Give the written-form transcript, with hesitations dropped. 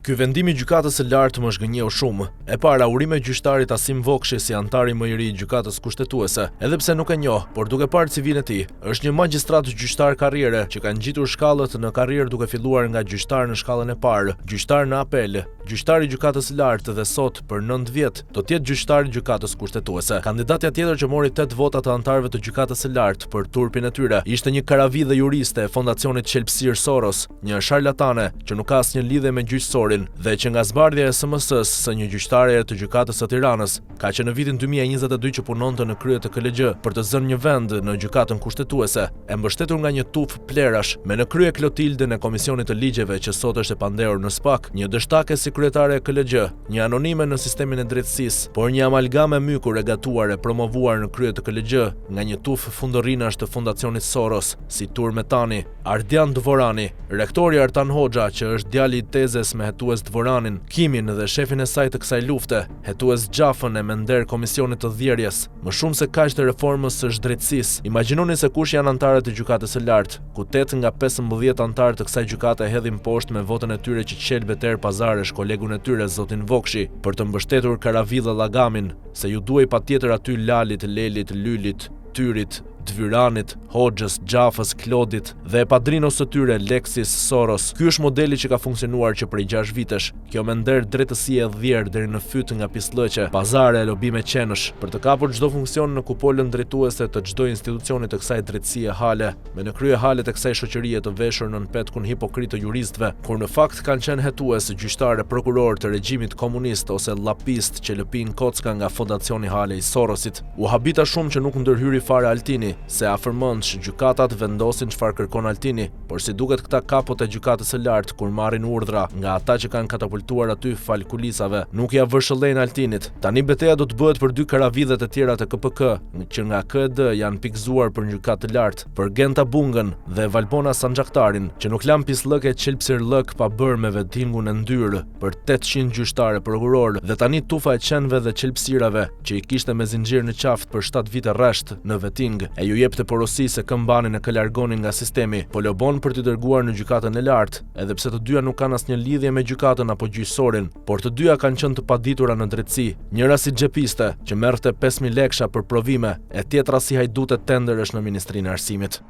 Ky vendim i gjykatës së lartë më zhgënjeu shumë. E para, urime gjyqtarit Asim Vokshi si antari më i ri i gjykatës kushtetuese, edhe pse nuk e njoh, por duke parë CV-n e tij, është një magjistrat gjyqtar karriere që ka ngjitur shkallët në karrierë duke filluar nga gjyqtar në shkallën e parë, gjyqtar në apel, gjyqtar i gjykatës së lartë dhe sot për 9 vjet do të jetë gjyqtar i gjykatës kushtetuese. Kandidatja tjetër që mori 8 vota të antarëve të gjykatës së lartë për turpin e tyre ishte një karavidhe juriste e fondacionit Qelpsir Soros, një sharlatane që nuk ka asnjë lidhje me gjyqësorin dhe që nga zbardhja e SMS-s së një gjyqtare të gjykatës së Tiranës, ka që në vitin 2022 që punonte në krye të KLG për të zënë një vend në gjykatën kushtetuese, e mbështetur nga një tuf plerash me në krye Klotildën e Komisionit të Ligjeve që sot është e pandeur në SPAK, një dështake si kryetare e KLG, një anonime në sistemin e drejtësisë, por një amalgame mykur e gatuar e promovuar në krye të KLG nga një tuf fundërrinash të Fondacionit Soros, si Tur Metani, Ardian Dvorani, rektori Artan Hoxha që është djali i tezes me Hetues Dvoranin, Kimin dhe shefin e saj të kësaj lufte, Hetues Gjafën e mender Komisionit të Dhjerjes, më shumë se kaq të reformës së drejtësisë. Imagjinoni se kush janë antarët e gjykatës së lartë, ku 8 nga 15 antarë të kësaj gjykate hedhin poshtë me votën e tyre që qel Beter Pazaresh, kolegun e tyre zotin Vokshi, për të mbështetur Karavidhe Llagamin, se ju duhej patjetër aty Lalit, Lelit, Lylit, Tyrit, Dvyranit, Hoxhës, Gjafës, Klodit dhe e padrinos së tyre Leksis Soros. Ky është modeli që ka funksionuar që prej 6 vitesh. Kjo me nder drejtësie e dhjerë deri në fyt nga pislëqe, pazare, lobi me qenësh, për të kapur çdo funksion në kupolën drejtuese të çdo institucioni të kësaj drejtësie hale, me në krye halet e kësaj shoqërie të veshur nën petkun hipokrit të juristëve, kur në fakt kanë qenë hetues, gjyqtarë, prokuror të regjimit komunist ose llapist që lëpin kocka nga fondacioni hale i Sorosit. U habita shumë që nuk ndërhyri fare Altini, se afërmon që gjykatat vendosin çfarë kërkon Altini, por si duket këta kapot e gjykatës së lartë kur marrin urdhra nga ata që kanë katapultuar aty fal kulisave, nuk ja vërshëllejnë Altinit. Tani betejë do të bëhet për 2 karavidhet e tjera të KPK, që nga KED janë pikëzuar për gjykatë të lartë, për Genta Bungën dhe Valbona Sanxhaktarin, që nuk lan pislëke Qelpsir Llëk pa bërë me vetingun e ndyrë, për 800 gjyqtarë prokuror dhe tani tufa e qenve dhe qelpsirave që i kishte me zinxhir në qaftë për 7 vite rresht në veting. E ju jep të porosi se këmbanin e këlargonin nga sistemi, po lobon për t'i dërguar në gjykatën e lartë, edhe pse të dyja nuk kanë asnjë lidhje me gjykatën apo gjyqësorin, por të dyja kanë qenë të paditura në drejtësi, njëra si xhepiste që merrte 5000 leksha për provime, e tjetra si hajdute tenderësh në Ministrinë e Arsimit.